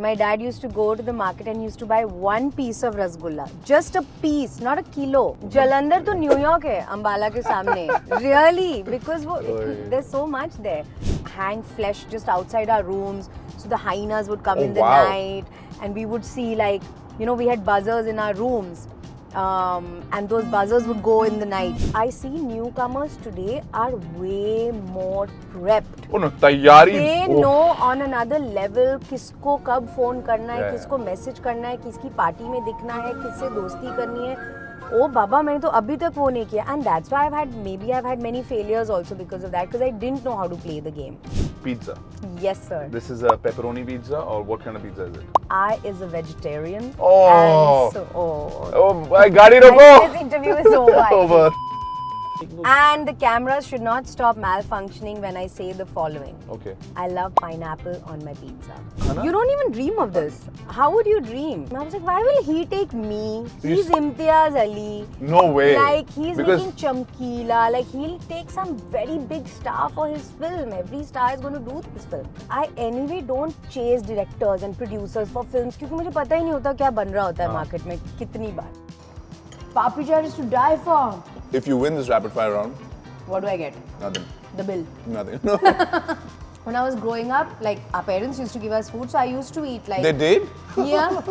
my dad used to go to the market and used to buy one piece of rasgulla. Just a piece, not a kilo. Jalandhar to New York hai, Ambala ke samne. Really, because there's so much there. Hang flesh just outside our rooms. So the hyenas would come in the night and we would see like, we had buzzers in our rooms. And those buzzers would go in the night. I see newcomers today are way more prepped. Oh no, taiyari. They know on another level किसको कब phone करना है, किसको message करना है, किसकी party में दिखना है, किससे दोस्ती करनी है. Oh Baba, मैंने तो अभी तक वो नहीं किया. And that's why I've had many failures also because of that, because I didn't know how to play the game. Pizza. Yes, sir. This is a pepperoni pizza, or what kind of pizza is it? I is a vegetarian. Oh. And so, I got it over. This interview is over. Over. And the cameras should not stop malfunctioning when I say the following. Okay. I love pineapple on my pizza. You don't even dream of this. How would you dream? And I was like, why will he take me? He's Imtiaz Ali. No way. Like, he's making Chamkila. Like, he'll take some very big star for his film. Every star is going to do this film. I anyway don't chase directors and producers for films because मुझे पता ही नहीं होता क्या बन रहा होता है market में कितनी बार. Papi Char is to die for. If you win this rapid fire round, what do I get? nothing. The bill. Nothing. When I was growing up, like our parents used to give us food, so I used to eat like. They did? Yeah.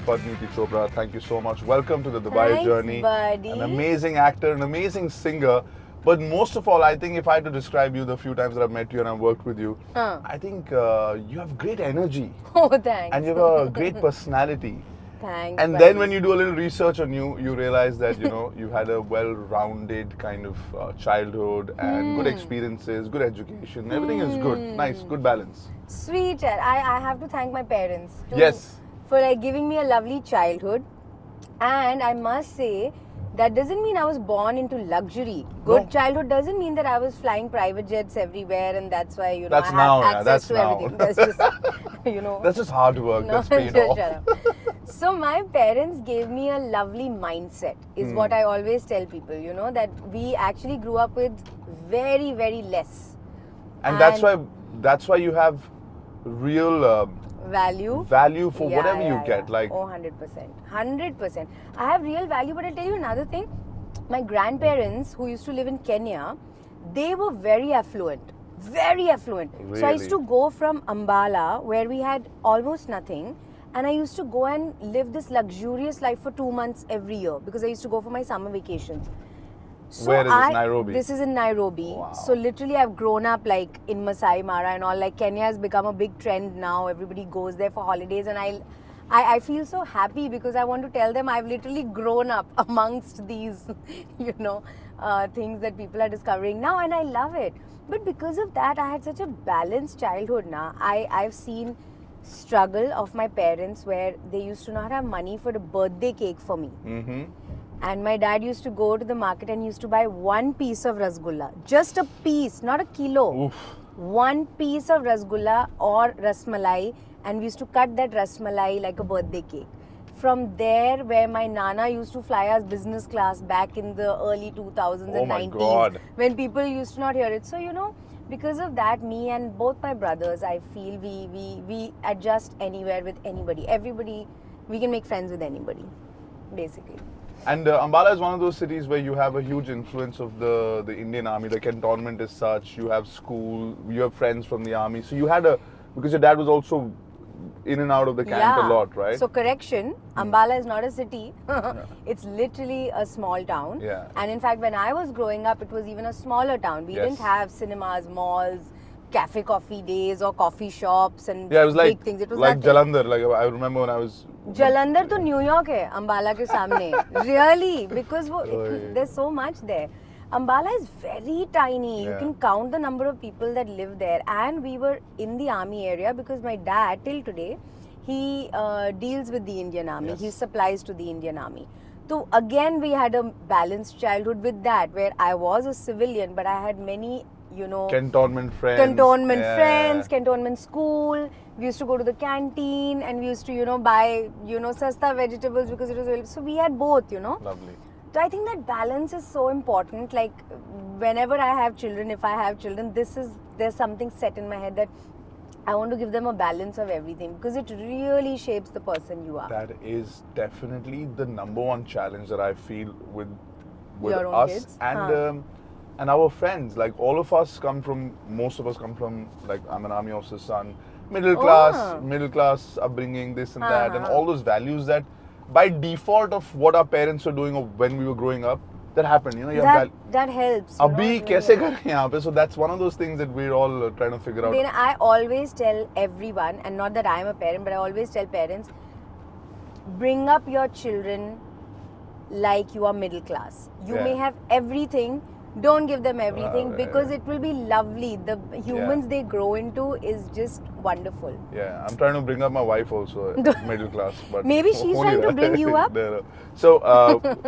Padmiti Chopra, thank you so much. Welcome to the Dubai journey. Buddy. An amazing actor, an amazing singer. But most of all, I think if I had to describe you the few times that I've met you and I've worked with you, I think you have great energy. Oh, thanks. And you have a great personality. Thanks. And then when you do a little research on you, you realize that, you had a well-rounded kind of childhood and good experiences, good education. Everything is good. Nice, good balance. Sweet. I have to thank my parents too. Yes. For like giving me a lovely childhood. And I must say, that doesn't mean I was born into luxury. Good childhood doesn't mean that I was flying private jets everywhere and that's why, that's I now, have access that's to now. everything. That's just, That's just hard work. That's paid off. Shut up. So my parents gave me a lovely mindset, is what I always tell people, that we actually grew up with very, very less. And that's why you have real value for whatever you get. Like, oh, 100%. I have real value, but I'll tell you another thing. My grandparents, who used to live in Kenya, they were very affluent. Very affluent. Really? So I used to go from Ambala, where we had almost nothing, and I used to go and live this luxurious life for 2 months every year because I used to go for my summer vacations. So where is this, Nairobi? This is in Nairobi. Wow. So literally I've grown up like in Masai Mara and all. Like Kenya has become a big trend now. Everybody goes there for holidays and I feel so happy because I want to tell them I've literally grown up amongst these, things that people are discovering now, and I love it. But because of that, I had such a balanced childhood now. I've seen struggle of my parents where they used to not have money for a birthday cake for me. Mm-hmm. And my dad used to go to the market and used to buy one piece of rasgulla. Just a piece, not a kilo. Oof. One piece of rasgulla or rasmalai, and we used to cut that rasmalai like a birthday cake. From there, where my nana used to fly us business class back in the early 2000s and 90s. Oh my God. When people used to not hear it. So, because of that, me and both my brothers, I feel we adjust anywhere with anybody. Everybody, we can make friends with anybody, basically. And Ambala is one of those cities where you have a huge influence of the Indian Army. The cantonment is such. You have school. You have friends from the army. So you had because your dad was also in and out of the camp a lot, right? So correction, Ambala is not a city. It's literally a small town. Yeah. And in fact, when I was growing up, it was even a smaller town. We didn't have cinemas, malls, cafe coffee days or coffee shops and it was big things. It was like nothing. Jalandhar. Like I remember when I was... Jalandhar to New York hai, Ambala ke samne. Really, because there's so much there. Ambala is very tiny. You can count the number of people that live there. And we were in the army area because my dad, till today, he deals with the Indian Army. Yes. He supplies to the Indian Army. So again, we had a balanced childhood with that, where I was a civilian, but I had many you know, Cantonment friends. Cantonment Yeah. friends, cantonment school. We used to go to the canteen and we used to, you know, buy, you know, sasta vegetables because it was available. So we had both, you know. Lovely. So I think that balance is so important. Like whenever I have children, if I have children, there's something set in my head that I want to give them a balance of everything because it really shapes the person you are. That is definitely the number one challenge that I feel with Your own us kids? and our friends. Like most of us come from, like, I'm an army officer's son, middle class upbringing, this and that, and all those values that by default of what our parents were doing or when we were growing up, that happened. You know, you have that helps. you know, Abhi it kaise really kare yahan pe? So that's one of those things that we're all trying to figure out. Then I always tell everyone, and not that I'm a parent, but I always tell parents, bring up your children like you are middle class. You Yeah. may have everything, don't give them everything Right. because it will be lovely. The humans they grow into is just wonderful. Yeah, I'm trying to bring up my wife also, middle class. But Maybe she's trying to bring you up. No. So,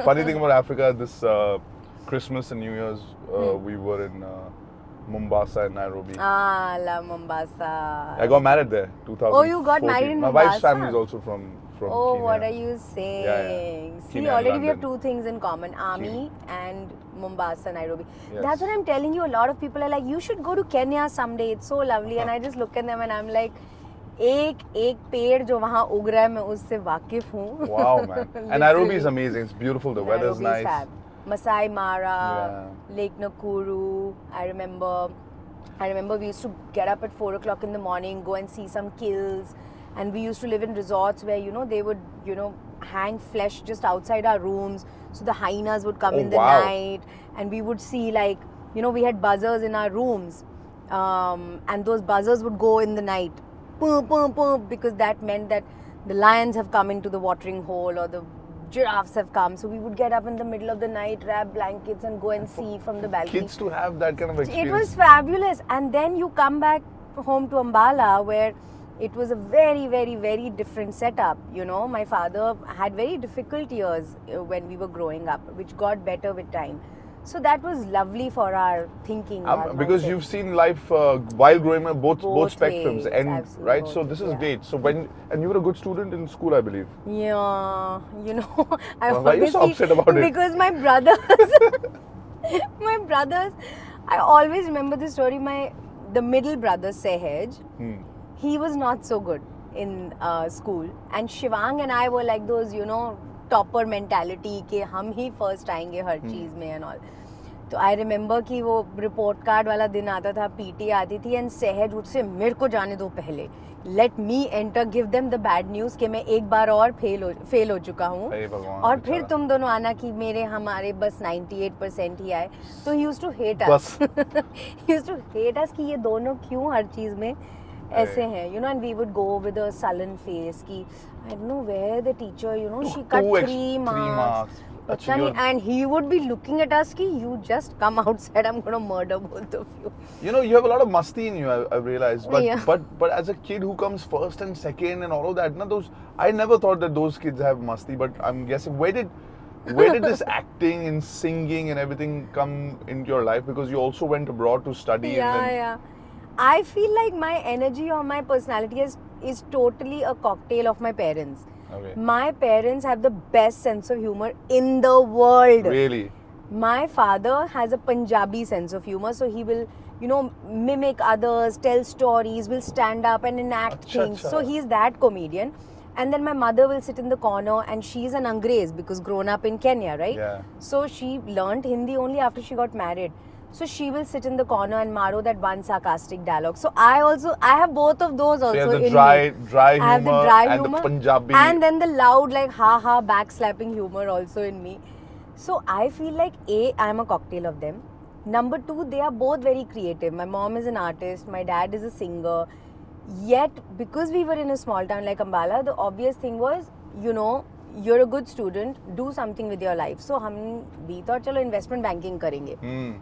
funny thing about Africa, this Christmas and New Year's, we were in Mombasa and Nairobi. Ah, La Mombasa. I got married there, 2014. Oh, you got married in My wife's Mombasa? family is also from Oh, Kenya. what are you saying? Yeah. See, Kenya and already we have London. two things in common, army and Mombasa, Nairobi. Yes. That's what I'm telling you. A lot of people are like, you should go to Kenya someday. It's so lovely. And I just look at them and I'm like, एक पेड़ जो वहाँ उग रहा है मैं उससे वाकिफ हूँ. Wow, man. And Nairobi is amazing. It's beautiful. The weather's Nairobi is nice. fab. Masai Mara, Yeah. Lake Nakuru. I remember we used to get up at 4 o'clock in the morning, go and see some kills. And we used to live in resorts where, you know, they would, you know, hang flesh just outside our rooms. So the hyenas would come in the wow. night. And we would see, like, you know, we had buzzers in our rooms. And those buzzers would go in the night. Boom, boom, boom, because that meant that the lions have come into the watering hole or the giraffes have come. So we would get up in the middle of the night, wrap blankets and go and see from the balcony. Kids to have that kind of experience. It was fabulous. And then you come back home to Ambala where it was a very, very, very different setup. You know, my father had very difficult years when we were growing up, which got better with time. So that was lovely for our thinking. our Because mindset. you've seen life while growing up, both spectrums, ways, and absolutely right. both, So this is yeah. great. So and you were a good student in school, I believe. Yeah, you know, I Why are you always so feel- upset about it? Because my brothers, I always remember the story. The middle brother Sehaj, he was not so good in school, and Shivang and I were like those, you know, topper mentality के हम ही first आएंगे हर चीज में and all. तो I remember कि वो report card वाला दिन आता था, पीटी आती थी एंड सहज उससे मेरे को जाने दो पहले, let me enter, give them the bad news कि मैं एक बार और फेल हो चुका हूँ और फिर तुम दोनों आना कि हमारे बस 98% ही आए. तो he used to hate us, he used to hate us कि ये दोनों क्यों हर चीज़ में ऐसे हैं, you know, and we would go with a sullen face कि I don't know where the teacher, you know, she cut 3 marks. And he would be looking at us कि you just come outside, I'm going to murder both of you. You know, you have a lot of masti in you, I've realized. But, Yeah. but as a kid who comes first and second and all of that, I never thought that those kids have masti. But I'm guessing, where did this acting and singing and everything come into your life? Because you also went abroad to study. Yeah. I feel like my energy or my personality is totally a cocktail of my parents. Okay. My parents have the best sense of humor in the world. Really? My father has a Punjabi sense of humor, so he will, you know, mimic others, tell stories, will stand up and enact things. So he's that comedian. And then my mother will sit in the corner and she's an Angrez because grown up in Kenya, right? Yeah. So she learnt Hindi only after she got married. So she will sit in the corner and maro that one sarcastic dialogue. So I have both of those also So you have the in dry me. humor I have the dry and humor the Punjabi. and then the loud like ha backslapping humor also in me. So I feel like I am a cocktail of them. Number 2, they are both very creative. My mom is an artist, my dad is a singer. Yet because we were in a small town like Ambala, the obvious thing was, you know, you're a good student, do something with your life. So we thought chalo investment banking karenge.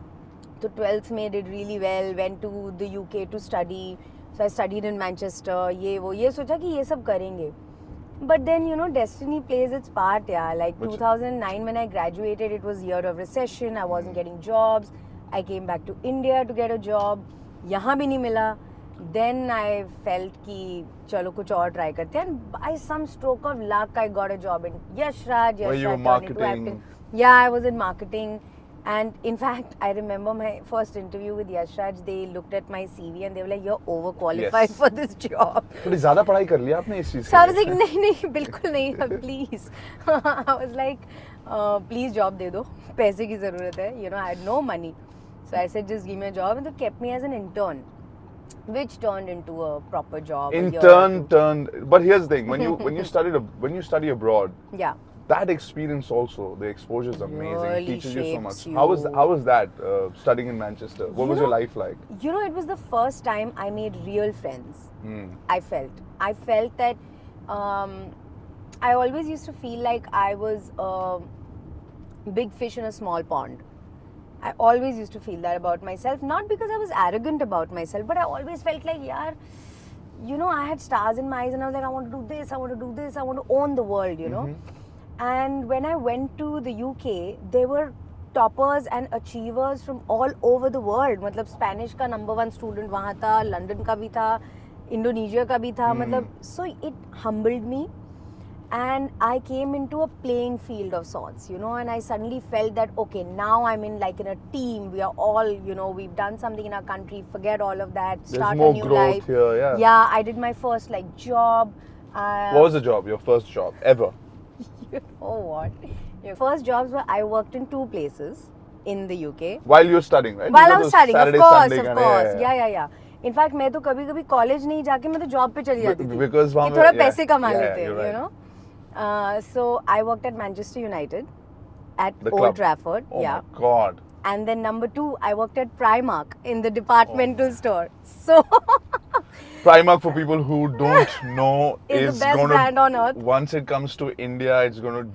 So 12th May did really well, went to the UK to study. So I studied in Manchester, ये सोचा कि ये सब करेंगे. But then, you know, destiny plays its part, yeah. Like 2009 when I graduated, it was year of recession, I wasn't getting jobs. I came back to India to get a job. यहाँ भी नहीं मिला. Then I felt कि चलो कुछ और try करते हैं. And by some stroke of luck, I got a job in Yash Raj. Were you Yash Raj turned into marketing? acting. Yeah, I was in marketing. And in fact, I remember my first interview with Yash Raj. They looked at my CV and they were like, "You're overqualified Yes. for this job." थोड़ी ज़्यादा पढ़ाई कर लिया आपने इस चीज़ So I के was लिए? like, नहीं नहीं बिल्कुल नहीं, please. I was like, please job दे दो, पैसे की ज़रूरत है. You know, I had no money. So I said, just give me a job, and they kept me as an intern, which turned into a proper job. a year or two. Turned. But here's the thing: when you study abroad, Yeah. that experience also, the exposure is amazing. It Really teaches you so much. shapes How you. was that studying in Manchester? What You was your know- life like? You know, it was the first time I made real friends. Hmm. I felt that I always used to feel like I was a big fish in a small pond. I always used to feel that about myself, not because I was arrogant about myself, but I always felt like, yaar, you know, I had stars in my eyes and I was like, I want to do this, I want to do this, I want to own the world, you know. And when I went to the UK, there were toppers and achievers from all over the world. मतलब Spanish का number 1 student वहाँ था, London का भी था, Indonesia का भी था. मतलब so it humbled me, and I came into a playing field of sorts, you know. And I suddenly felt that okay, now I'm in like in a team. We are all, you know, we've done something in our country. Forget all of that. There's Start more a new growth life. here, yeah. Yeah, I did my first like job. What was the job? Your first job ever? You know what? Your first jobs were I worked in 2 places in the UK. While you were studying, right? While You I got was those studying, Saturday, of Sunday course. kind of- Yeah. In fact, मैं तो कभी-कभी college नहीं जाके मैं तो job पे चली जाती थी. Because वहाँ कि थोड़ा पे- पैसे कमा yeah, लेते हैं, you're you right. know. So I worked at Manchester United, at The Old club. Trafford. Oh Yeah. my God. And then number 2, I worked at Primark in the departmental store. So Primark, for people who don't know, Is the best gonna, brand on earth. Once it comes to India, it's gonna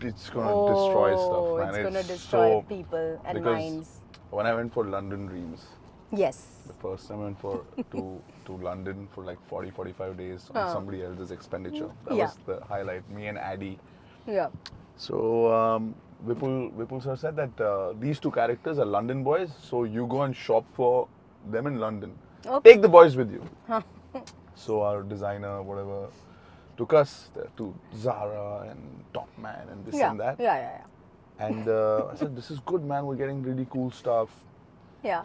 destroy stuff, man. It's gonna destroy so, people and because minds. when I went for London Dreams, Yes. the first time I went for to London for like 40-45 days on somebody else's expenditure. That Yeah. was the highlight. Me and Addy. Yeah. So Vipul sir said that these 2 characters are London boys, so you go and shop for them in London. Okay. Take the boys with you. So our designer, whatever, took us there to Zara and Topman and this and that. Yeah. And I said, this is good, man. We're getting really cool stuff. Yeah.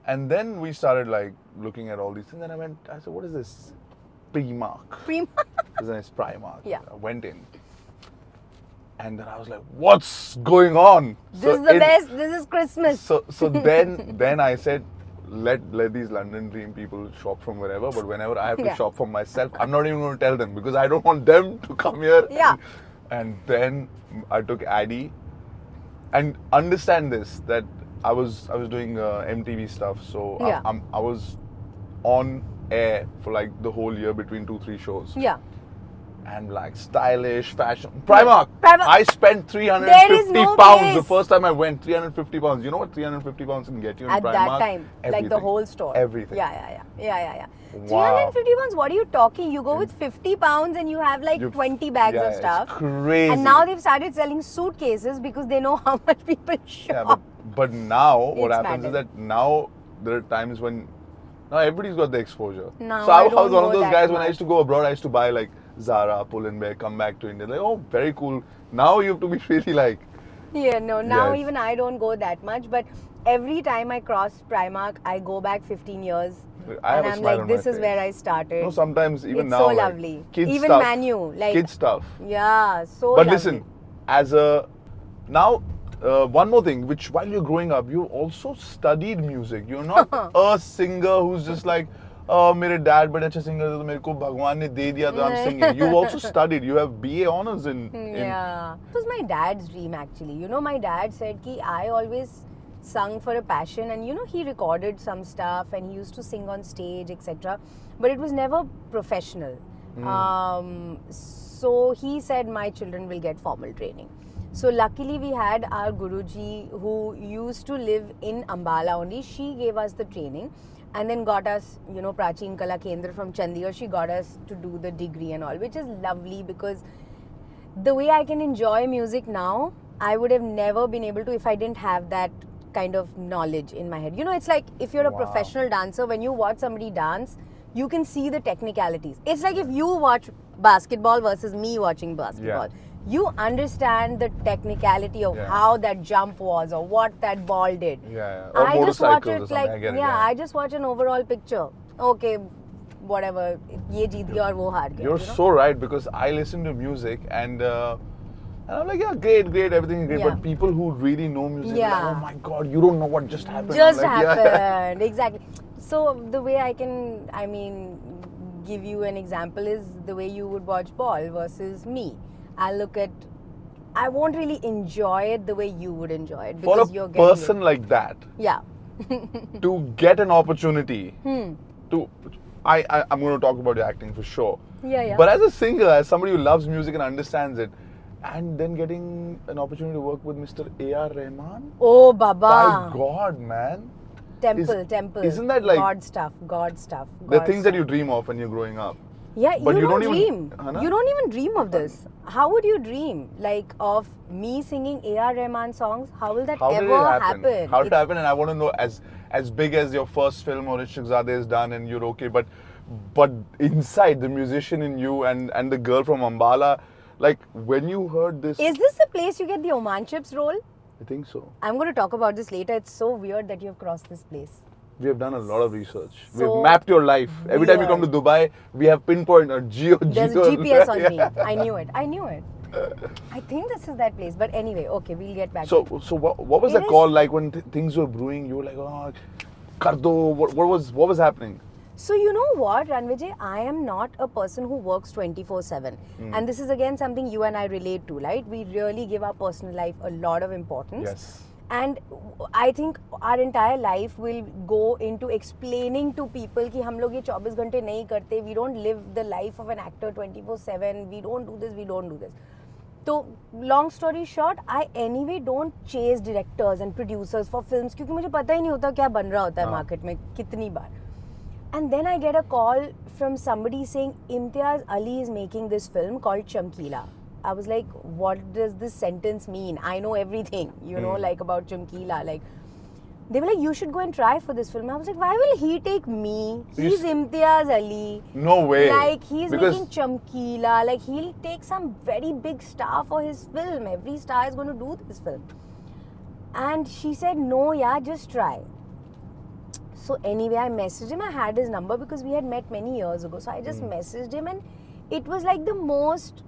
And then we started like looking at all these things. And I said, what is this? Primark. This is Primark. Yeah. I went in. And then I was like, what's going on? This is the best. This is Christmas. So then I said, let these London Dream people shop from wherever, but whenever I have to Yeah. shop for myself, I'm not even going to tell them because I don't want them to come here. Yeah. And then I took Addy, and understand this, that I was doing MTV stuff, so Yeah. I was on air for like the whole year between 2-3 shows. Yeah. And like stylish fashion. Primark. Primark. I spent There 350 is no pounds place. the first time I went. 350 pounds. You know what 350 pounds can get you in At Primark? that time, like the Everything. whole store. Everything. Yeah. Wow. 350 pounds, what are you talking? You go with 50 pounds and you have like You- 20 bags yeah, of stuff. It's crazy. And now they've started selling suitcases because they know how much people shop. Yeah, but now what It's happens is madness. that now there are times when now everybody's got the exposure. Now so I I was don't one of go those that guys when I much. used to go abroad. I used to buy like Zara, Pull and Bear, come back to India. Like, oh, very cool. Now you have to be really like. Yeah, no, now Yes. even I don't go that much, but every time I cross Primark, I go back 15 years. I have and a I'm smile like, on my this is face. where I started. No, sometimes even It's now. so like, lovely. Kids Even stuff, Manu, like kid stuff. yeah, so But lovely. listen, as a now, one more thing, which while you're growing up, you also studied music. You're not a singer who's just like, oh, मेरे dad बड़े अच्छे singer थे तो मेरे को भगवान ने दे दिया तो I'm singing. You also studied. You have BA honors in. Yeah. It was my dad's dream actually. You know, my dad said ki I always sung for a passion, and you know, he recorded some stuff and he used to sing on stage, etc. But it was never professional. So he said my children will get formal training. So luckily we had our Guruji who used to live in Ambala only. She gave us the training and then got us, you know, Prachin Kala Kendra from Chandigarh. She got us to do the degree and all, which is lovely because the way I can enjoy music now, I would have never been able to if I didn't have that kind of knowledge in my head. You know, it's like if you're a Wow. professional dancer, when you watch somebody dance, you can see the technicalities. It's like if you watch basketball versus me watching basketball. You understand the technicality of Yeah. how that jump was or what that ball did. Yeah. Or I just watch motorcycles or it something. like, I get it, yeah, I just watch an overall picture. Okay, whatever, ye jeet gaya aur wo haar gaya. You're you know? so right, because I listen to music and I'm like, yeah, great, everything is great. Yeah. But people who really know music, Yeah. like, oh my God, you don't know what just happened. Just I'm like, yeah. happened. Exactly. So the way I mean, give you an example is the way you would watch ball versus me. I won't really enjoy it the way you would enjoy it For because a you're getting person it. like that, Yeah. to get an opportunity Hmm. to, I'm going to talk about your acting for sure. Yeah. But as a singer, as somebody who loves music and understands it, and then getting an opportunity to work with Mr. A.R. Rahman, Oh, Baba. by God, man. Temple. Isn't that like God stuff. the things that you dream of when you're growing up? Yeah, But you you don't don't even- dream. Hana? You don't even dream of this. How would you dream like of me singing A.R. Rahman songs? How will that How did ever it happen? How did it It's- happen? And I want to know, as big as your first film or Ishq Zadeh is done and you're okay, but inside the musician in you and the girl from Ambala, like when you heard this, Is this the place you get the Oman chips roll? I think so. I'm going to talk about this later. It's so weird that you've crossed this place. We have done a lot of research. So We've mapped your life. Every time you come to weird. Dubai, we have pinpoint or There's a GPS on me. Yeah. I knew it. I think this is that place. But anyway, okay, we'll get back So to it. what was It the is- call like when things were brewing? You were like, oh, Kardo. What was happening? So you know what, Ranvijay, I am not a person who works 24/7. And this is again something you and I relate to, right? We really give our personal life a lot of importance. Yes. And I think our entire life will go into explaining to people कि हम लोग ये 24 घंटे नहीं करते. We don't live the life of an actor 24/7. We don't do this. So long story short, I anyway don't chase directors and producers for films क्योंकि मुझे पता ही नहीं होता क्या बन रहा होता है market में कितनी बार. And then I get a call from somebody saying Imtiaz Ali is making this film called Chamkila. I was like, what does this sentence mean? I know everything, you know, like about Chamkila. Like, they were like, you should go and try for this film. I was like, why will he take me? He's Imtiaz Ali. No way. Like, he's Because making Chamkila. Like, he'll take some very big star for his film. Every star is going to do this film. And she said, no, yeah, just try. So anyway, I messaged him. I had his number because we had met many years ago. So I just messaged him, and it was like the most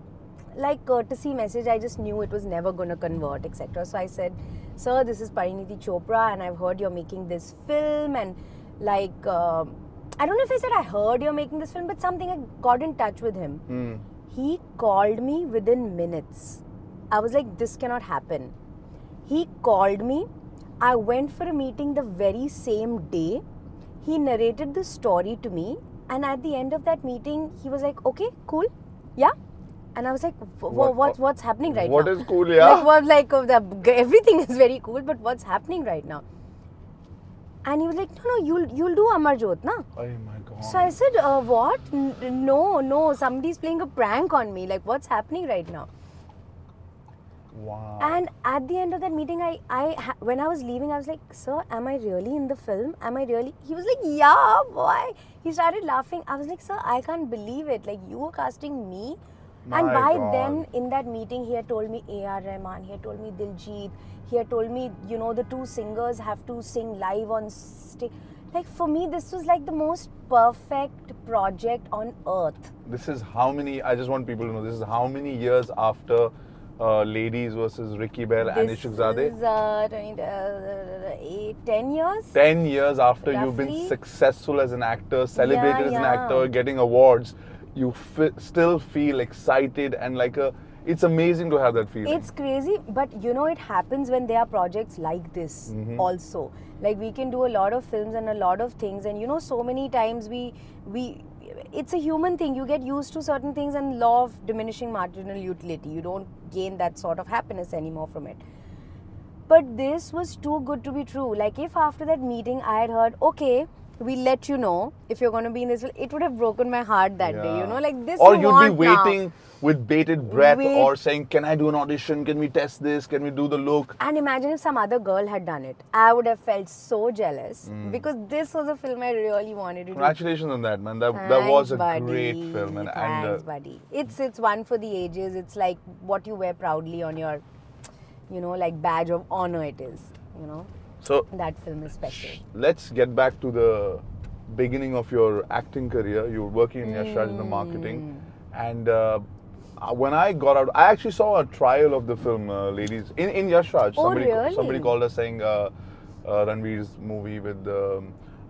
courtesy message. I just knew it was never going to convert, etc. So I said, sir, this is Pariniti Chopra and I've heard you're making this film, and I don't know if I said I heard you're making this film, but something, I got in touch with him. He called me within minutes. I was like, this cannot happen. He called me. I went for a meeting the very same day. He narrated the story to me, and at the end of that meeting, he was like, okay, cool, yeah. And I was like, what's happening right now? What is cool, yeah? Everything is very cool, but what's happening right now? And he was like, no, you'll do Amar Jyot, na? Oh my God. So I said, what? No, somebody's playing a prank on me. Like, what's happening right now? Wow. And at the end of that meeting, when I was leaving, I was like, sir, am I really in the film? Am I really? He was like, yeah, boy. He started laughing. I was like, sir, I can't believe it. Like, you were casting me. And My by God. then, in that meeting, he had told me A.R. Rahman, he had told me Diljit, he had told me, you know, the two singers have to sing live on stage. Like, for me, this was like the most perfect project on earth. This is how many, I just want people to know, this is how many years after Ladies versus Ricky Bell and Ishq Zadeh? This is 10 years? 10 years after you've been Roughly. successful as an actor, celebrated as an Yeah. actor, getting awards, you still feel excited and it's amazing to have that feeling. It's crazy, but you know, it happens when there are projects like this also. Like, we can do a lot of films and a lot of things, and you know, so many times it's a human thing. You get used to certain things, and law of diminishing marginal utility. You don't gain that sort of happiness anymore from it. But this was too good to be true. Like, if after that meeting I had heard, okay, we let you know if you're going to be in this. It would have broken my heart that day, you know, like this. Or you you'd want be waiting now. with bated breath, Wait. or saying, "Can I do an audition? Can we test this? Can we do the look?" And imagine if some other girl had done it. I would have felt so jealous because this was a film I really wanted to do. Congratulations on that, man. That Thanks, was a buddy. great film, and Thanks, buddy. It's one for the ages. It's like what you wear proudly on your, you know, like badge of honor. It is, you know. so That film is special. let's get back to the beginning of your acting career. You were working in Yash Raj in the marketing, and when I got out, I actually saw a trial of the film, ladies, in Yash Raj. Oh, really? Somebody called us saying Ranveer's movie with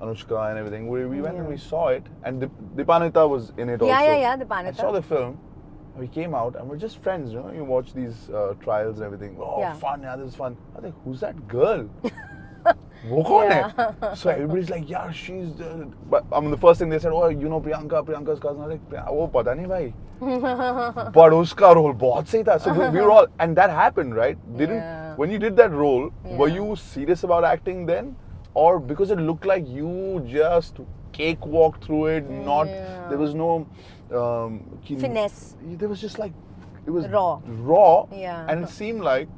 Anushka and everything. We went and we saw it, and Dipanita was in it also. Yeah, I Dipanita. saw the film. We came out and we're just friends, you know. You watch these trials and everything. Oh, Yeah. fun! Yeah, this is fun. I think, who's that girl? वो कौन है? So everybody's like, yeah, she's. But I mean, the first thing they said, oh, you know Priyanka's cousin. I was like, वो पता नहीं भाई. But उसका role बहुत सही था. So we were all, and that happened, right? When you did that role, were you serious about acting then, or because it looked like you just cakewalked through it? Not there was no Finesse. There was just like it was Raw. Yeah. and it seemed like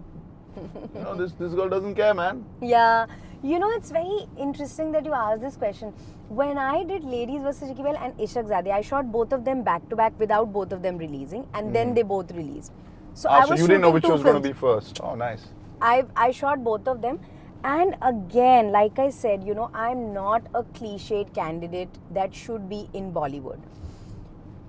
you know this girl doesn't care, man. Yeah. You know, it's very interesting that you asked this question. When I did Ladies vs. Ricky Bell and Ishaq Zadeh, I shot both of them back to back without both of them releasing, and then they both released. So I So was you didn't know shooting which two was going to films. be first. Oh, nice. I shot both of them, and again, like I said, you know, I'm not a cliched candidate that should be in Bollywood.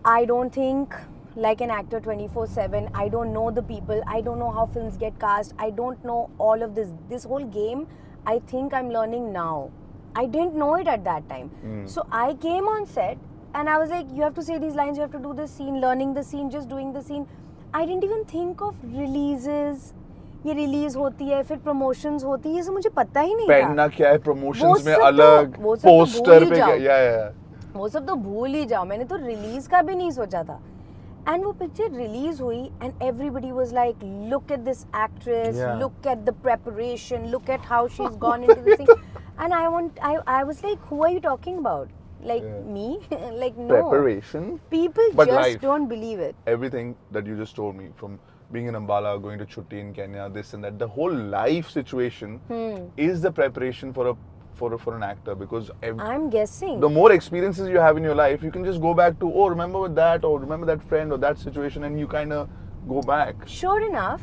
I don't think like an actor 24/7. I don't know the people. I don't know how films get cast. I don't know all of this. This whole game, I think I'm learning now. I didn't know it at that time. So I came on set and I was like, you have to say these lines, you have to do this scene, learning the scene, just doing the scene. I didn't even think of releases. ये release होती है, फिर promotions होती है, ये सब मुझे पता ही नहीं था. पहनना क्या है, प्रमोशंस में वो अलग, सब तो पोस्टर भूल पे ही क्या, जाओ. yeah. वो सब तो भूल ही जाओ. मैंने तो रिलीज का भी नहीं सोचा था. And वो पिक्चर रिलीज हुई and everybody was like, look at this actress, Yeah. look at the preparation, look at how she's gone into this thing. And I was like, who are you talking about? Like me? Like no. Preparation. People But just life. don't believe it. Everything that you just told me, from being in Ambala, going to Chutti in Kenya, this and that, the whole life situation is the preparation for an actor, because I'm guessing. the more experiences you have in your life, you can just go back to, oh, remember with that, or remember that friend or that situation, and you kind of go back. Sure enough,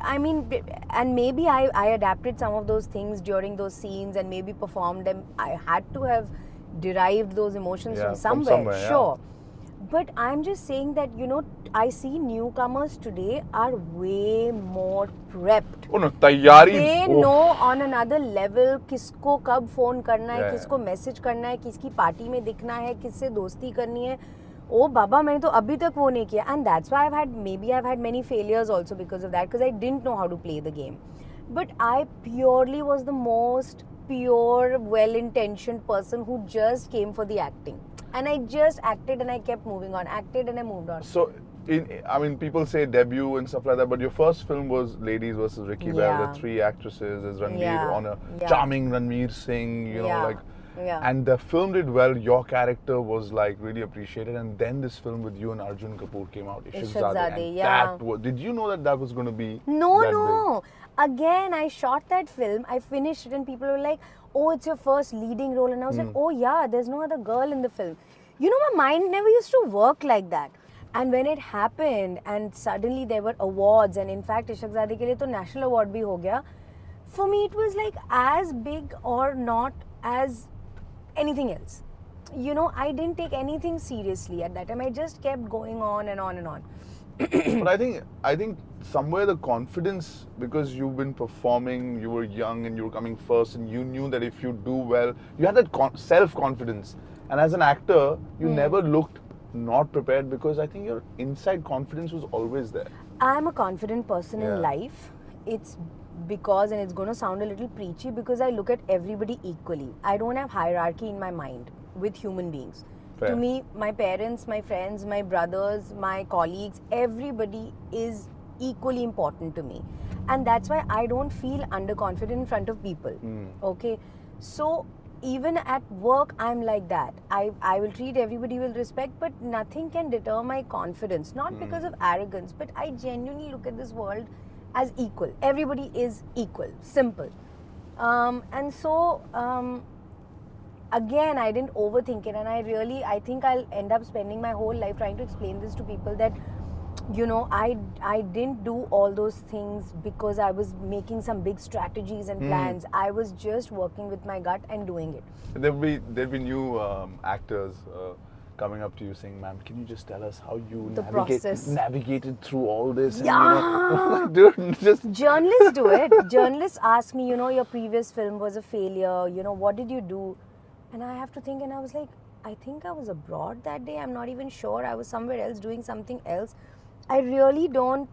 I mean, and maybe I adapted some of those things during those scenes and maybe performed them. I had to have derived those emotions Yeah, from from somewhere, somewhere, sure. But I'm just saying that, you know, I see newcomers today are way more prepped. Oh no, तैयारी. They oh. know on another level किसको कब phone करना है, Yeah. किसको message करना है, किसकी party में दिखना है, किससे दोस्ती करनी है. ओ बाबा, मैंने तो अभी तक वो नहीं किया. And that's why I've had many failures also because of that, because I didn't know how to play the game. But I purely was the most pure, well-intentioned person who just came for the acting. And I just acted and I kept moving on. Acted and I moved on. So, I mean, people say debut and stuff like that, but your first film was Ladies vs. Ricky Bell. Yeah. The three actresses, as Ranveer Yeah. on a Yeah. charming Ranveer Singh, you know, Yeah. like. Yeah. And the film did well. Your character was like really appreciated, and then this film with you and Arjun Kapoor came out, Ishaq Ishaq Zadeh. Zadeh, And yeah. that was, did you know that was going to be No, that no. Again, I shot that film. I finished it, and people were like, "Oh, it's your first leading role," and I was like, "Oh yeah, there's no other girl in the film." You know, my mind never used to work like that. And when it happened, and suddenly there were awards, and in fact, Ishaq Zadeh के लिए तो national award भी हो गया. For me, it was like as big or not as anything else. You know, I didn't take anything seriously at that time. I just kept going on and on and on. But I think somewhere the confidence, because you've been performing, you were young and you were coming first, and you knew that if you do well, you had that self-confidence. And as an actor, you never looked not prepared, because I think your inside confidence was always there. I'm a confident person Yeah. in life. It's because, and it's going to sound a little preachy, because I look at everybody equally. I don't have hierarchy in my mind with human beings. Fair. To me, my parents, my friends, my brothers, my colleagues, everybody is equally important to me. And that's why I don't feel underconfident in front of people. Okay? So, even at work, I'm like that. I will treat everybody with respect, but nothing can deter my confidence. Not because of arrogance, but I genuinely look at this world as equal. Everybody is equal. Simple. And so, again, I didn't overthink it, and I think I'll end up spending my whole life trying to explain this to people that, you know, I didn't do all those things because I was making some big strategies and plans. I was just working with my gut and doing it. There'll be new actors coming up to you saying, "Ma'am, can you just tell us how you navigated through all this?" Yeah. And, dude, just Journalists do it. Journalists ask me, you know, your previous film was a failure. You know, what did you do? And I have to think, and I was like, I think I was abroad that day. I'm not even sure. I was somewhere else doing something else. I really don't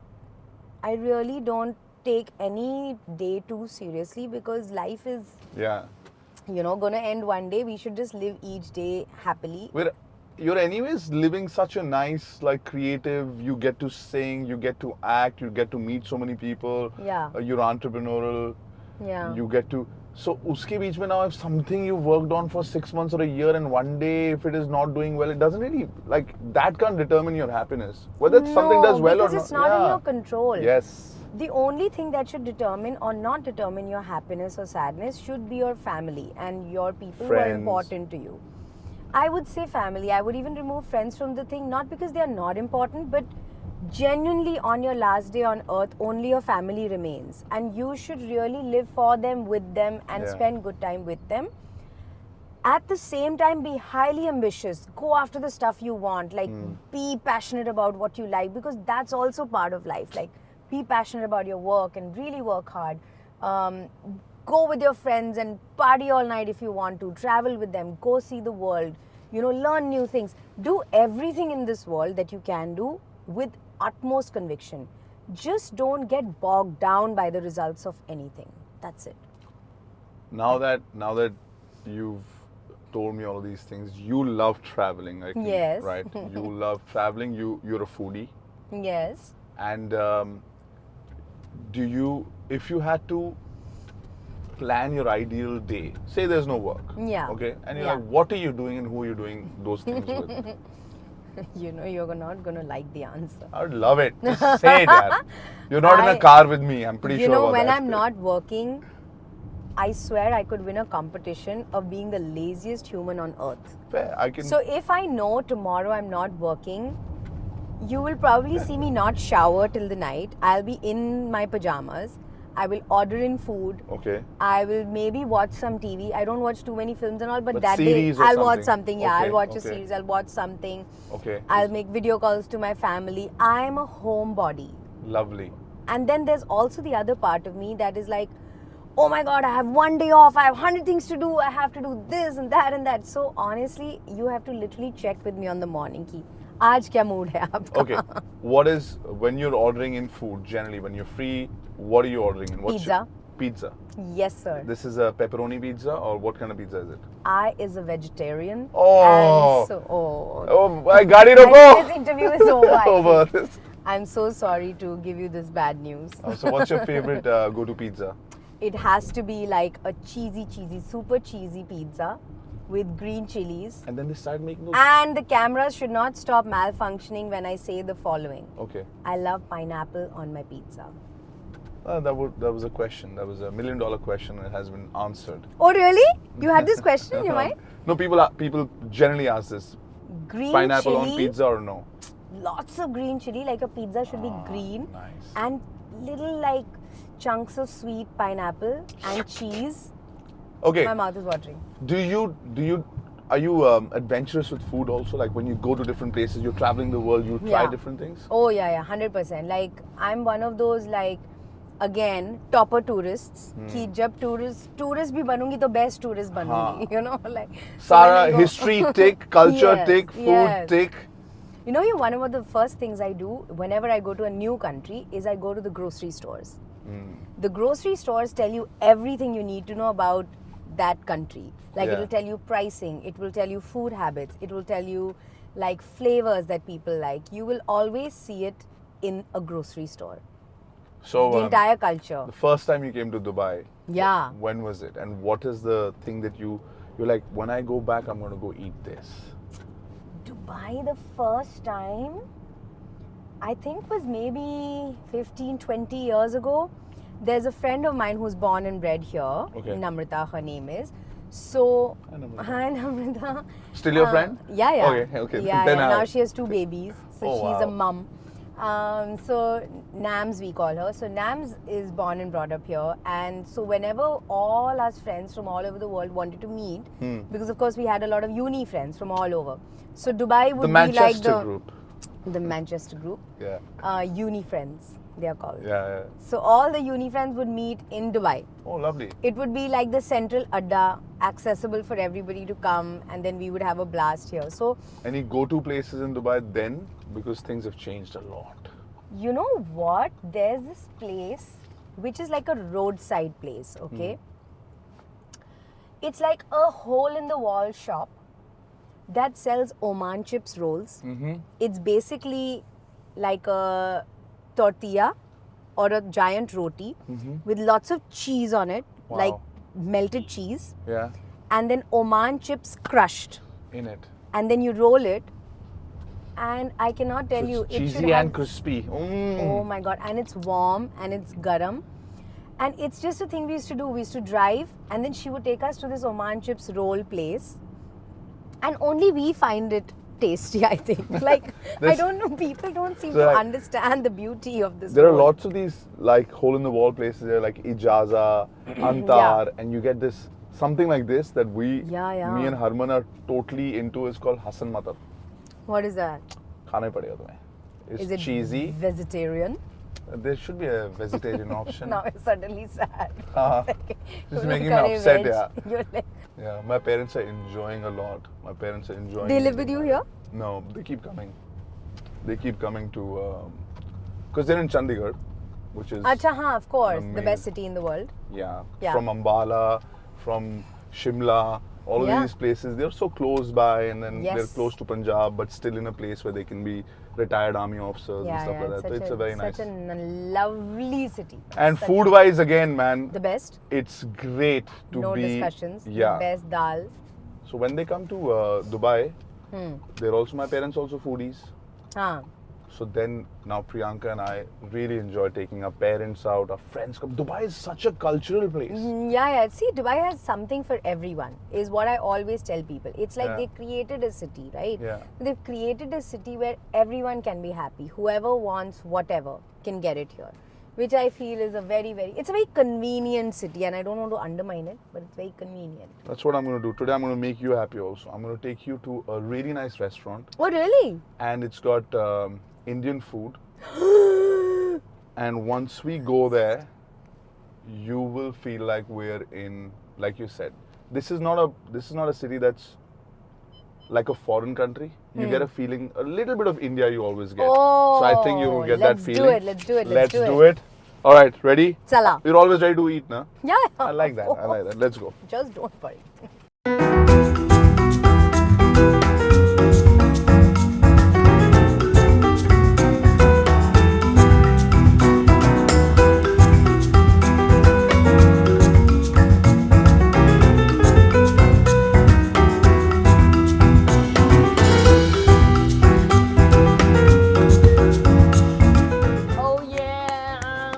take any day too seriously, because life is, you know, gonna end one day. We should just live each day happily. You're anyways living such a nice, like, creative, you get to sing, you get to act, you get to meet so many people. Yeah. You're entrepreneurial. Yeah. You get to, so uske beech mein now, if something you worked on for 6 months or a year and one day if it is not doing well, it doesn't really, like, that can't determine your happiness. Whether something does well or not. Because it's not in your control. Yes. The only thing that should determine or not determine your happiness or sadness should be your family and your people who are important to you. I would say family. I would even remove friends from the thing, not because they are not important, but genuinely on your last day on earth, only your family remains. And you should really live for them, with them, and spend good time with them. At the same time, be highly ambitious. Go after the stuff you want. Like, be passionate about what you like, because that's also part of life. Like, be passionate about your work and really work hard. Go with your friends and party all night if you want to. Travel with them. Go see the world. You know, learn new things. Do everything in this world that you can do with utmost conviction. Just don't get bogged down by the results of anything. That's it. Now that you've told me all of these things, you love traveling, I think. Yes. Right? You love traveling. You're a foodie. Yes. And if you had to plan your ideal day, say there's no work. Yeah. Okay? And you're like, what are you doing and who are you doing those things with? You know, you're not going to like the answer. I would love it. Just say that. You're not in a car with me. I'm pretty sure about that. You know, when I'm not working, I swear I could win a competition of being the laziest human on earth. Fair. So if I know tomorrow I'm not working, you will probably see me not shower till the night. I'll be in my pajamas. I will order in food. Okay. I will maybe watch some TV. I don't watch too many films and all, but that day I'll watch something. Yeah, okay, I'll watch a series. I'll watch something. Okay. I'll make video calls to my family. I'm a homebody. Lovely. And then there's also the other part of me that is like, oh my God, I have one day off. I have 100 things to do. I have to do this and that and that. So honestly, you have to literally check with me on the morning ki, aaj kya mood hai aapka? Okay. What is, when you're ordering in food, generally, when you're free, what are you ordering in? Pizza. Pizza. Yes, sir. This is a pepperoni pizza, or what kind of pizza is it? I is a vegetarian. Oh. And so, Oh, I got it. This interview is over. Over. I'm so sorry to give you this bad news. So what's your favorite go-to pizza? It has to be like a cheesy, super cheesy pizza with green chilies. And then they started making those. And the cameras should not stop malfunctioning when I say the following. Okay. I love pineapple on my pizza. That was a question. That was $1 million question. It has been answered. Oh really? You had this question in your mind? No, people generally ask this. Green pineapple chili, on pizza or no? Lots of green chili. Like a pizza should be green. Nice. And little like chunks of sweet pineapple and cheese. Okay. My mouth is watering. Are you adventurous with food also? Like when you go to different places, you're traveling the world, you try different things? Oh yeah, 100%. Like I'm one of those, like, again, topper tourists. कि जब tourist भी बनूंगी तो best tourist बनूंगी. You know, like. Sara history tick, culture tick, food tick. You know, one of the first things I do whenever I go to a new country is I go to the grocery stores. The grocery stores tell you everything you need to know about that country. Like it will tell you pricing, it will tell you food habits, it will tell you like flavors that people like. You will always see it in a grocery store. So the entire culture. The first time you came to Dubai, yeah. when was it? And what is the thing that you you're like, when I go back, I'm going to go eat this? Dubai, the first time, I think was maybe 15, 20 years ago. There's a friend of mine who's born and bred here. Okay. Namrata, her name is. So, Hi, Namrata. hi Namrata. Still your friend? Yeah, yeah. Okay. Yeah, Then yeah. I- Now she has 2 babies. So Oh, she's a wow. mum. So Nams we call her. So Nams is born and brought up here. And so whenever all us friends from all over the world wanted to meet, because of course we had a lot of uni friends from all over. So Dubai would The be Manchester like group. the Manchester group. Yeah. Uni friends, they are called. Yeah. So all the uni friends would meet in Dubai. Oh, lovely. It would be like the central adda, accessible for everybody to come, and then we would have a blast here. So, Any go-to places in Dubai then? Because things have changed a lot. you know what? There's this place which is like a roadside place, okay? It's like a hole in the wall shop that sells Oman chips rolls. It's basically like a tortilla or a giant roti with lots of cheese on it, Wow. like melted cheese, Yeah. and then Oman chips crushed. In it. And then you roll it, and I cannot tell So you, it's it should cheesy have, and crispy. oh my god, and it's warm and it's garam, and it's just a thing we used to do. We used to drive, and then she would take us to this Oman chips roll place, and only we find it tasty. I think, like I There's- don't know, people don't seem So, to like, understand the beauty of this. There are roll. lots of these like hole-in-the-wall places. There, like Ijaza, Antar, and you get this something like this that we, Yeah. me and Harman are totally into. Is called Hassan Matar. What is that? खाना ही पड़ेगा तुम्हें. It's Is it cheesy. vegetarian? There should be a vegetarian option. Now it's suddenly sad. Just making me upset, yeah. You're like, Yeah, my parents are enjoying a lot. My parents are enjoying. they live with eating you my- here? No, they keep coming. They keep coming to, because they're in Chandigarh, which is Acha, haan, of course, the amazing. best city in the world. yeah, Yeah. from Ambala, from Shimla, all of Yeah. these places. They're so close by, and then they're Yes. close to Punjab, but still in a place where they can be retired army officers and stuff like that. So it's a very nice. such a lovely city. And Such food-wise, again, man, the best. it's great to No be. discussions. Yeah. The best dal. So when they come to Dubai, Hmm. they're also my parents also foodies. Haan. So then now Priyanka and I really enjoy taking our parents out, our friends come. Dubai is such a cultural place. Yeah. See, Dubai has something for everyone, is what I always tell people. It's like Yeah. they created a city, right? Yeah. They've created a city where everyone can be happy. Whoever wants whatever can get it here. Which I feel is a it's a very convenient city, and I don't want to undermine it, but it's very convenient. That's what I'm going to do. Today I'm going to make you happy also. I'm going to take you to a really nice restaurant Oh, really? and it's got Indian food. And once we go there, you will feel like we're in, like you said, this is not a city that's like a foreign country. You get a feeling, a little bit of India you always get. So I think you will get that let's feeling. Let's do it. Let's do it. All right, ready? Chala. You're always ready to eat, na? Yeah. I like that. Let's go. Just don't worry. Oh yeah.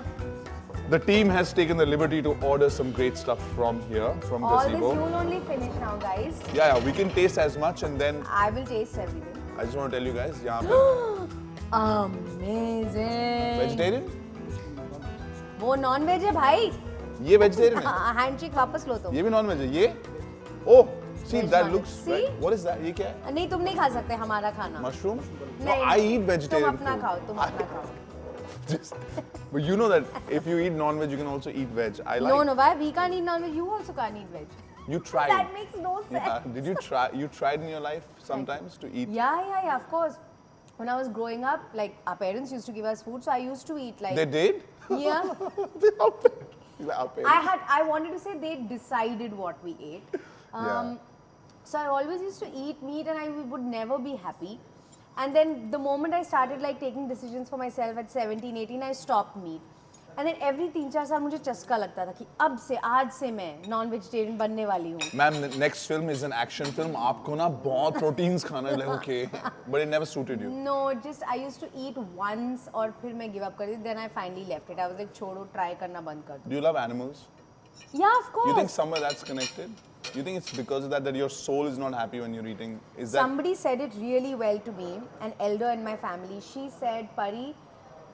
The team has taken the liberty to order some great stuff from here, from All this Gazebo. you'll only finish now, guys. Yeah, we can taste as much and then I will taste everything. I just want to tell you guys, यहाँ पे Amazing. vegetarian? वो non veg है भाई. ये vegetarian है? Handshake वापस लो तुम. ये भी non-veg है? ये? Oh, see Veg that non-veg. looks. See? Right. What is that? ये क्या है? नहीं तुम नहीं खा सकते हमारा खाना. Mushroom? No, नहीं, I eat vegetarian तुम अपना food. खाओ. तुम अपना खाओ. Just, but you know that if you eat non-veg, you can also eat veg. I like. No, why? We can't eat non-veg. You also can't eat veg. You tried. That makes no sense. Yeah. Did you try? You tried in your life sometimes to eat. Yeah, of course. When I was growing up, like our parents used to give us food, so I used to eat like. They did? Yeah. Our parents. I wanted to say they decided what we ate. Yeah. So I always used to eat meat and I would never be happy. And then the moment I started like taking decisions for myself at 17, 18, I stopped meat. And then every 3-4 साल मुझे चस्का लगता था कि अब से आज से मैं नॉन वेजिटेरियन बनने वाली हूँ. Ma'am, the next film is an action film. आपको ना बहुत proteins खाना है. Like, okay, but it never suited you. No, just I used to eat once और फिर मैं give up कर दी. Then I finally left it. I was like छोड़ो, try करना बंद कर दो. Do you love animals? Yeah, of course. You think somewhere that's connected? You think it's because of that your soul is not happy when you're eating? Is that Somebody said it really well to me, an elder in my family. She said, Pari,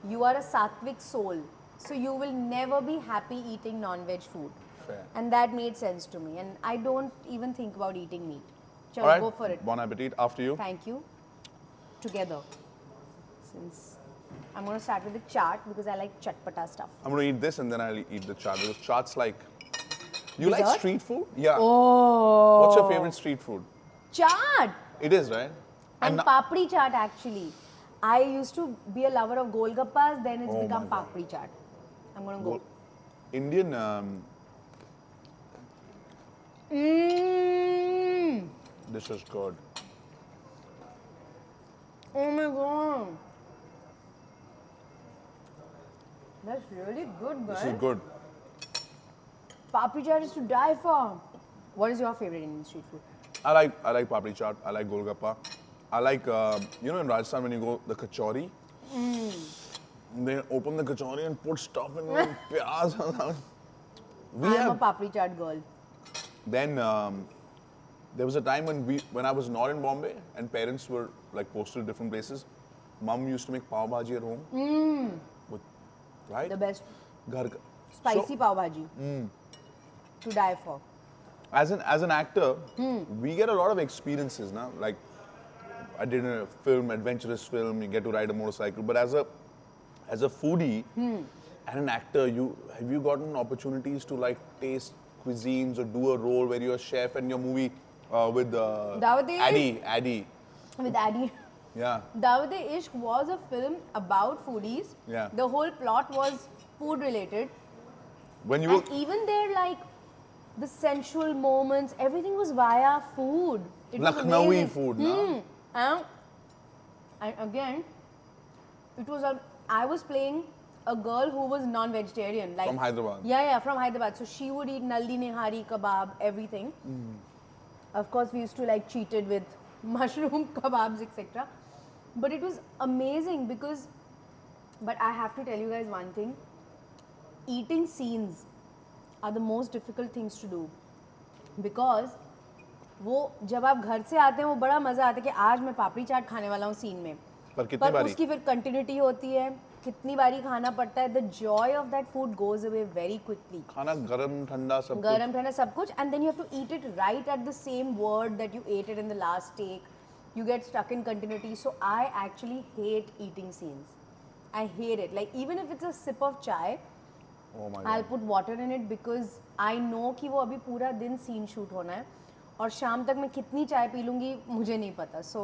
you are a sattvic soul, so you will never be happy eating non-veg food. fair? And that made sense to me. And I don't even think about eating meat. Chalo, All right, go for it. Bon appetit. After you. Thank you. Together. Since I'm going to start with the chaat because I like chatpata stuff. I'm going to eat this and then I'll eat the chaat because chaat's like. You like Dessert? street food? Yeah. Oh. What's your favorite street food? Chaat! It is, right? And now- papri chaat actually. I used to be a lover of golgappas, then it's Oh become my God. papri chaat. I'm gonna go. Indian. Mmm. This is good. Oh my god. That's really good, guys. This is good. Papri chaat is to die for. What is your favorite Indian street food? I like papri chaat. I like golgappa. I like you know in Rajasthan when you go the kachori. They open the kachori and put stuff in it. Pyaz. We I'm a have. papri chaat girl. Then there was a time when I was not in Bombay and parents were like posted to different places. Mom used to make pav bhaji at home. With, right? The best Ghar ka- spicy So, pav bhaji. To die for. as an actor, we get a lot of experiences now. Like I did a film, adventurous film. You get to ride a motorcycle. But as a foodie and an actor, have you gotten opportunities to like taste cuisines or do a role where you're a chef and your movie with Dawat-e-Ishq. Addy? With Addy. Yeah. Dawat-e-Ishq was a film about foodies. Yeah. The whole plot was food related. When you were And even there, like, the sensual moments, everything was via food. It was Lucknowi amazing. food, na? And again, it was I was playing a girl who was non-vegetarian. Like, From Hyderabad. Yeah, from Hyderabad. So she would eat naldi nihari, kebab, everything. Of course, we used to like cheat it with mushroom kebabs, etc. But it was amazing because, but I have to tell you guys one thing. Eating scenes are the most difficult things to do because वो जब आप घर से आते हैं वो बड़ा मजा आता है कि आज मैं पापड़ी चाट खाने वाला हूँ सीन में पर कितनी बारी? उसकी फिर कंटिन्यूटी होती है कितनी बारी खाना पड़ता है the joy of that food goes away very quickly खाना गरम ठंडा सब कुछ गरम ठंडा सब कुछ and then you have to eat it right at the same word that you ate it in the last take you get stuck in continuity so I actually hate eating scenes I hate it like even if it's a sip of chai Oh my I'll God. put water in it because I know कि वो अभी पूरा दिन scene shoot होना है और शाम तक मैं कितनी चाय पी लूँगी मुझे नहीं पता so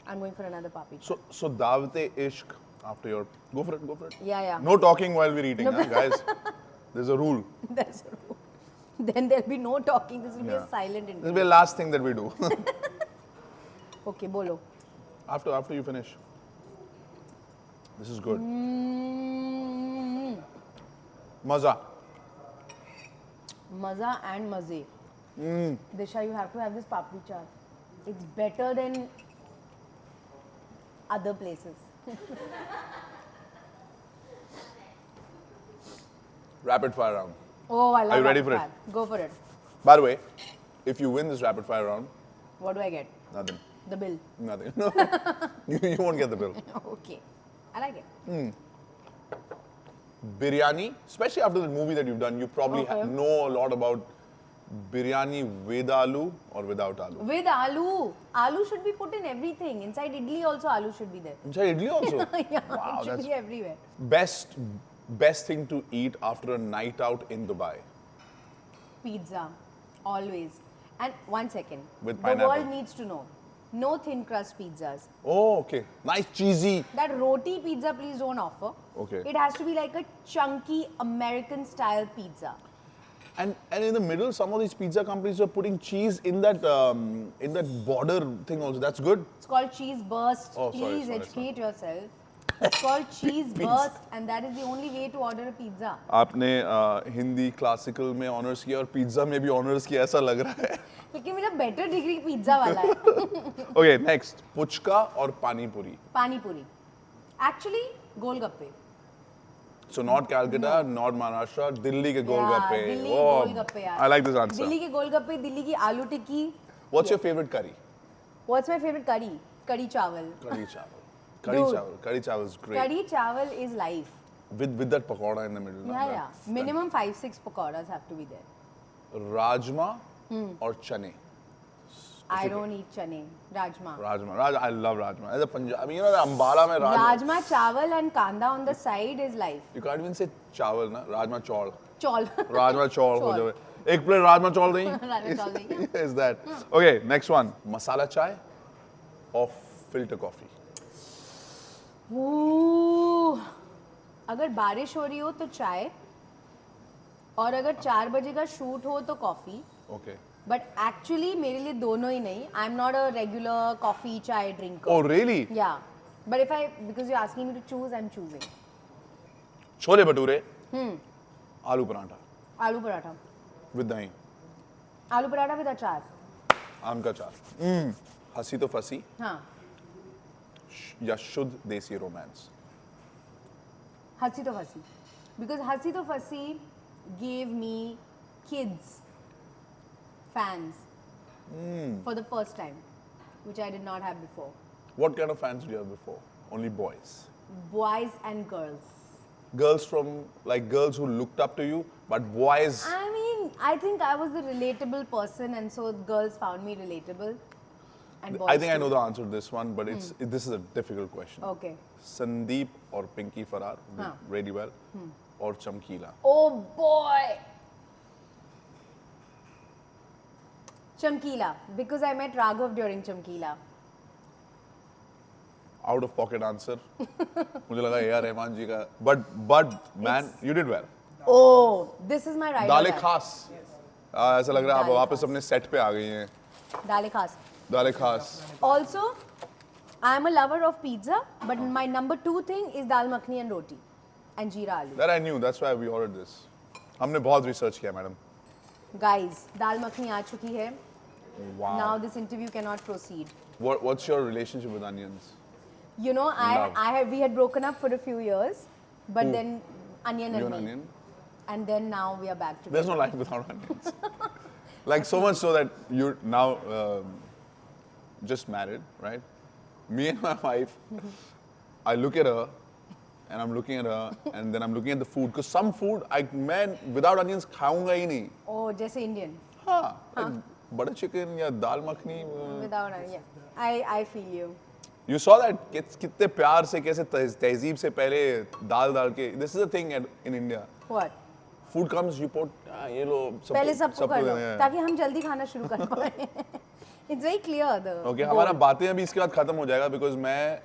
I'm going for another papi. So Dawat-e-Ishq after your go for it. Yeah. No talking while we're eating, huh, guys. There's a rule. That's a rule. Then there'll be no talking. This will be a Yeah. silent This will interview. be the last thing that we do. Okay, bolo. after you finish. This is good. Maza. Maza and maze. Disha, you have to have this papri chaat. It's better than other places. Rapid fire round. Oh, I love Are you ready rapid for it? fire. Go for it. By the way, if you win this rapid fire round, What do I get? nothing. The bill. Nothing. No. you won't get the bill. Okay. I like it. Biryani, especially after the movie that you've done, you probably Okay. know a lot about biryani with aloo or without aloo. With aloo. Aloo should be put in everything. Inside idli also aloo should be there. Inside idli also? Yeah, Wow, it should that's be everywhere. best thing to eat after a night out in Dubai. Pizza. Always. And one second. With the pineapple. world needs to know. No thin crust pizzas. Oh, okay. Nice cheesy. That roti pizza, please don't offer. Okay. It has to be like a chunky American style pizza. And in the middle, some of these pizza companies are putting cheese in that border thing also. That's good. It's called cheese burst. Oh, sorry, Please sorry, educate yourself. It's called cheese burst, and that is the only way to order a pizza. आपने Hindi classical में honours किया और pizza में भी honours किया ऐसा लग रहा है. लेकिन मेरा बेटर डिग्री पिज्जा वाला है. Okay, next. पुचका और पानी पूरी. पानी पूरी. Actually, golgappe. So not Calcutta, not Maharashtra, Delhi के गोलगप्पे. दिल्ली के गोलगप्पे यार. I like this answer. Delhi के गोलगप्पे, दिल्ली की आलू टिक्की. What's your favorite curry? What's my favorite curry? Kadi chawal. Kadi chawal. Dude. Kadi chawal is great. Kadi chawal is life. With that pakoda in the middle. Yeah, yeah. Minimum 5-6 pakoras have to be there. Rajma or chane. I don't eat chane. Rajma. I love rajma. As a Punjabi, you know, Ambala mein Rajma chawal and kanda on the side is life. You can't even say chawal, na? Rajma chawl. Chol. Rajma chawl ho jaye. Ek plate rajma chawl nahi? Rajma chawal nahi. Is that? Okay, next one. Masala chai or filter coffee? Ooh. अगर बारिश हो रही हो तो चाय और अगर 4 बजे का शूट हो तो कॉफी. Okay. बट एक्चुअली मेरे लिए दोनों ही नहीं. I am not a regular coffee chai drinker. Oh, really? Yeah but if I because you asking me to choose I am choosing chole bhature. Aloo paratha. आलू पराठा. With dahi. आलू पराठा विद अचार. आम का चार. हंसी तो फंसी हाँ. या शुद्ध देसी रोमांस. हंसी तो फंसी. बिकॉज हंसी तो फंसी gave me kids fans for the first time, which I did not have before. What kind of fans do you have before? Only boys. Boys and girls. Girls from like girls who looked up to you, but boys. I mean, I think I was the relatable person, and so girls found me relatable. And boys I think I too. know the answer to this one, but this is a difficult question. Okay. Sandeep or Pinky Farrar did Huh. really well, or Chamkila. Oh boy. Chamkila, because I met Raghav during Chamkila. Out of pocket answer. मुझे लगा यार रहमान जी का, but man, you did well. Oh, this is my ride. दालें खास. ऐसा लग रहा है आप दालें वापस खास. अपने सेट पे आ गई हैं. Dale khas. दालें खास. Also, I am a lover of pizza, but my number 2 thing is dal makhani and roti and jeera aloo. That I knew. That's why we ordered this. हमने बहुत research किया, madam. Guys, dal makhani aa chuki hai. Wow. Now this interview cannot proceed. What's your relationship with onions? You know, Love. we had broken up for a few years, but then onion You and and me. onion? And then now we are back together. There's no life without onions. Like so much so that you're now just married, right? Me and my wife, I look at her, and I'm looking at her, and then I'm looking at the food. Because some food, man, without onions, खाऊंगा ही नहीं. Oh, just Indian. हाँ, like butter chicken या दाल makhani. Without onion, yeah. I feel you. You saw that कितने प्यार से कैसे तहजीब से पहले दाल डाल के. This is a thing in India. What? Food comes, you put ये लो. पहले सबको कर लो, yeah. ताकि हम जल्दी खाना शुरू कर पाए. It's very clear. The Okay, goal. हमारा बातें अभी इसके बाद खत्म हो जाएगा because मैं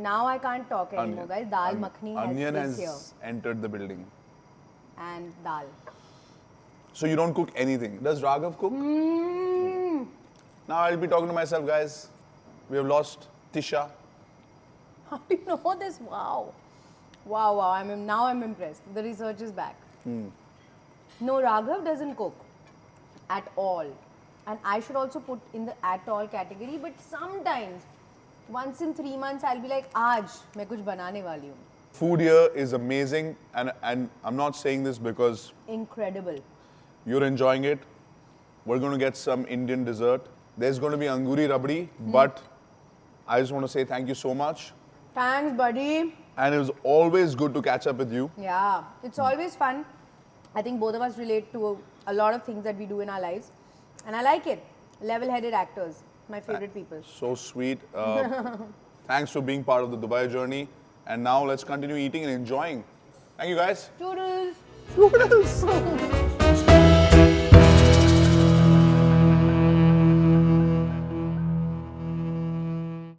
Now I can't talk anymore, guys. Dal makhani onion is here. has entered the building. And dal. So you don't cook anything. Does Raghav cook? Now I'll be talking to myself, guys. We have lost Tisha. How do you know this? Wow. Wow, wow. Now I'm impressed. The research is back. No, Raghav doesn't cook at all. And I should also put in the at all category. But sometimes, once in 3 months, I'll be like, Aaj, मैं कुछ बनाने वाली हूँ. Food here is amazing, and I'm not saying this because Incredible. you're enjoying it. We're going to get some Indian dessert. There's going to be anguri rabdi, but I just want to say thank you so much. Thanks, buddy. And it was always good to catch up with you. Yeah, it's always fun. I think both of us relate to a lot of things that we do in our lives. And I like it. Level-headed actors, my favorite people. So sweet. Thanks for being part of the Dubai journey. And now let's continue eating and enjoying. Thank you, guys. Toodles. Toodles.